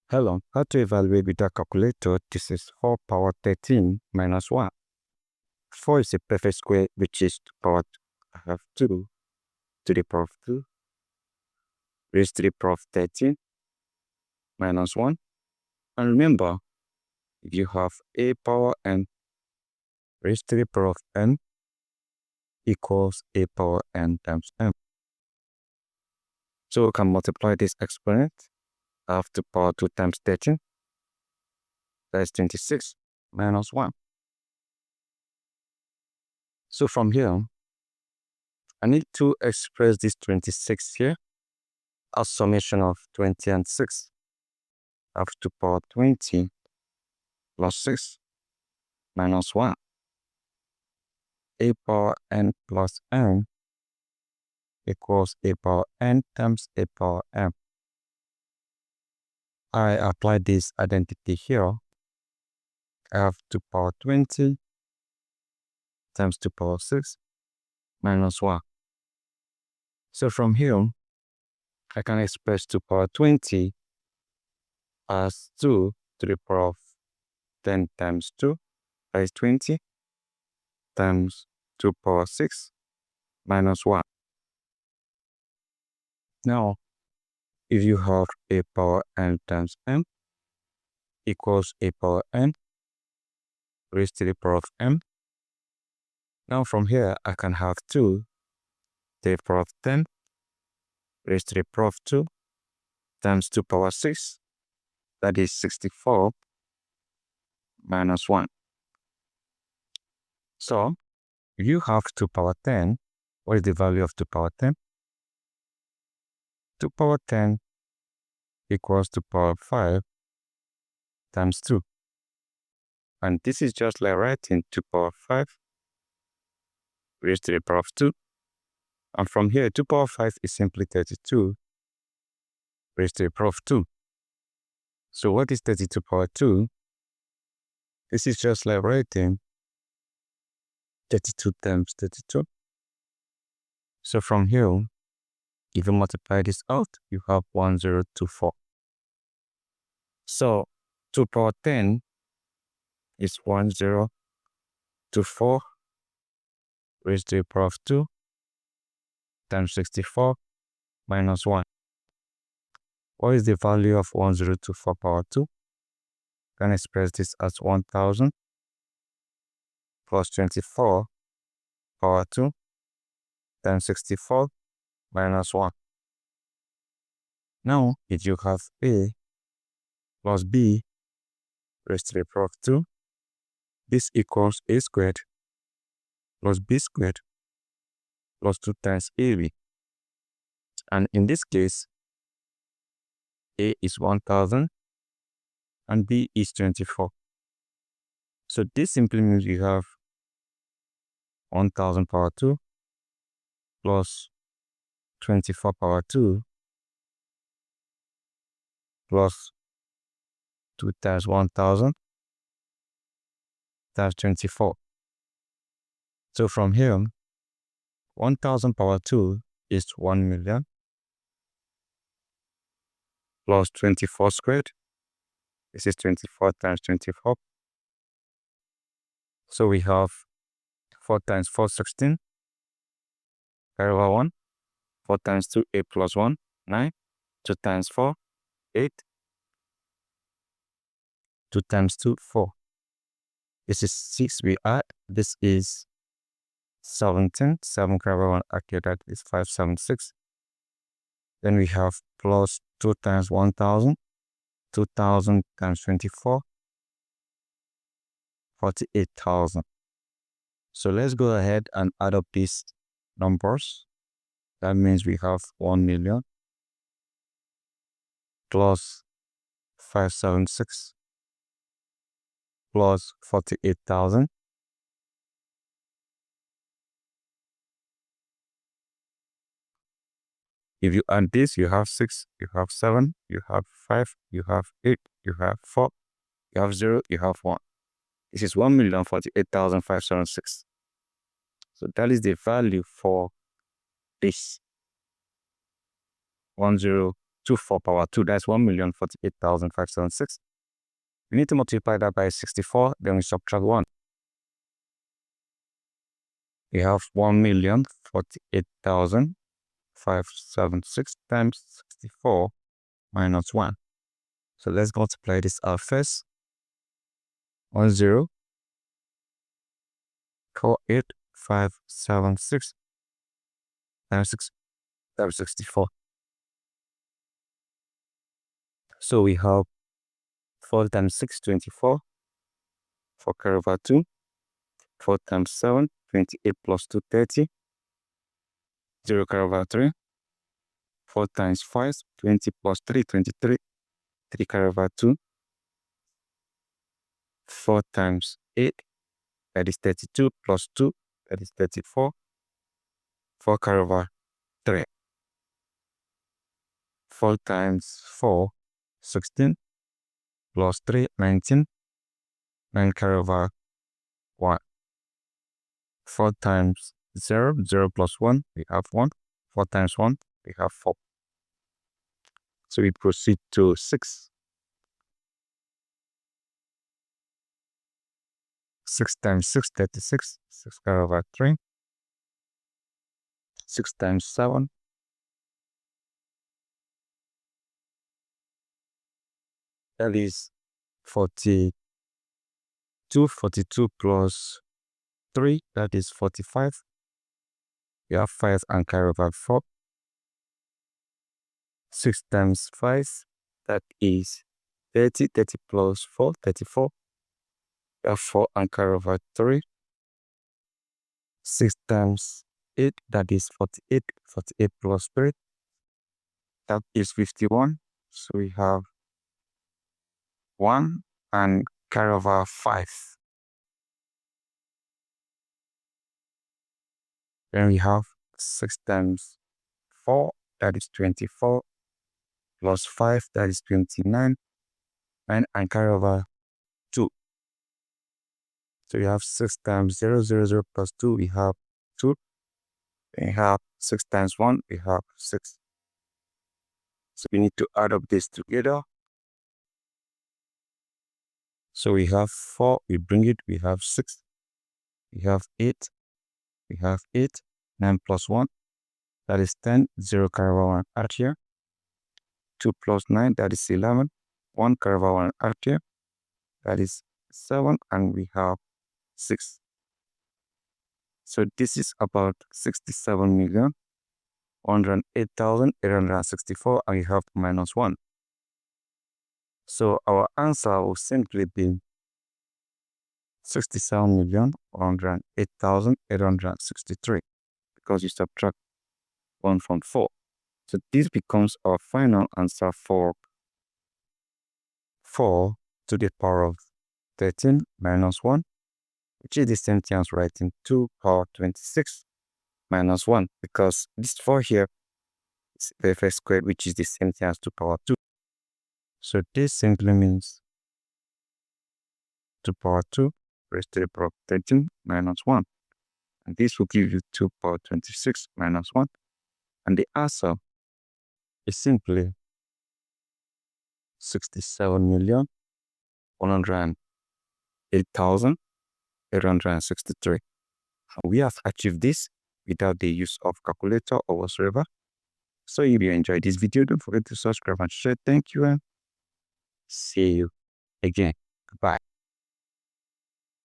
Hello, how to evaluate with a calculator? This is 4 power 13 minus 1. 4 is a perfect square, which is power I have 2 to the power of 2 raised to the power of 13 minus 1. And remember, if you have a power n raised to the power of n equals a power n times m. So we can multiply this exponent. I have 2 power 2 times 13. That is 26 minus 1. So from here, I need to express this 26 here as summation of 20 and 6. I have 2 power 20 plus 6 minus 1. A power n plus m equals a power n times a power m. I apply this identity here. I have 2 power 20 times 2 power 6 minus 1. So from here, I can express 2 power 20 as 2 to the power of 10 times 2, that is 20, times 2 power 6 minus 1. Now, if you have a power n times m equals a power n raised to the power of m. Now from here, I can have 2 to the power of 10 raised to the power of 2 times 2 power 6, that is 64 minus 1. So, if you have 2 power 10, what is the value of 2 power 10? 2 power 10 equals 2 power 5 times 2. And this is just like writing 2 power 5 raised to the power of 2. And from here, 2 power 5 is simply 32 raised to the power of 2. So what is 32 power 2? This is just like writing 32 times 32. So from here, if you multiply this out, you have 1024. So 2 power 10 is 1024 raised to the power of 2 times 64 minus 1. What is the value of 1024 power 2? Can express this as 1000 plus 24 power 2 times 64 minus 1. Now, if you have a plus b raised to the power of 2, this equals a squared plus b squared plus 2 times ab. And in this case, a is 1000 and b is 24. So this simply means you have 1000 power 2 plus 24 power 2 plus 2 times 1000 times 24. So from here, 1000 power 2 is 1 million plus 24 squared. This is 24 times 24. So we have 4 times 4, 16. Carry over 1. 4 times 2, 8 plus 1, 9. 2 times 4, 8. 2 times 2, 4. This is 6 we add. This is 17. 7 carry over 1, okay, that is 576. Then we have plus 2 times 1000. 2000 times 24. 48,000. So let's go ahead and add up these numbers. That means we have 1 million plus 576 plus 48,000 If you add this, you have 6, you have 7, you have 5, you have 8, you have 4, you have 0, you have 1. This is 1,048,576. So that is the value for this 1024 to 4 power 2. That's 1,048,576. We need to multiply that by 64. Then we subtract 1. We have 1,048,576 times 64 minus 1. So let's multiply this out first. 1,048,576 times 6 times 64. So we have 4 times 6, 24. 4 carry over 2. 4 times 7, 28 plus 2, 30. 0 carry over 3. 4 times 5, 20 plus 3, 23. 3 carry over 2. 4 times 8, that is 32, plus 2, that is 34. 4 carry over 3. 4 times 4, 16, plus 3, 19. 9 carry over 1. 4 times 0, 0 plus 1, we have 1. 4 times 1, we have 4. So we proceed to 6. 6 times 6, 36. 6 carry over 3. 6 times 7. That is 42. 42 plus 3, that is 45. We have 5 and carry over 4. 6 times 5, that is 30. 30 plus 4, 34. We have 4 and carry over 3. 6 times 8, that is 48. 48 plus 3, that is 51. So we have 1 and carry over 5. Then we have 6 times 4, that is 24. Plus 5, that is 29. And carry over 2. So we have 6 times 0, 0, 0 plus 2, we have 2. Then we have 6 times 1, we have 6. So we need to add up this together. So we have 4, we bring it, we have 6. We have 8, we have 8. 9 plus 1, that is 10. 0 carry over 1 out here. 2 plus 9, that is 11. 1 carry over 1 out here, that is 7. And we have 6. So this is about 67,108,864, and we have minus 1. So our answer will simply be 67,108,863 because you subtract 1 from 4. So this becomes our final answer for 4 to the power of 13 minus 1, which is the same thing as writing 2 power 26 minus 1, because this 4 here is perfect squared, which is the same thing as 2 power 2. So this simply means 2 power 2 raised to the power of 13 minus 1. And this will give you 2 power 26 minus 1. And the answer is simply 67,108,863. And we have achieved this without the use of calculator or whatsoever. So if you enjoyed this video, don't forget to subscribe and share. Thank you and see you again. Goodbye.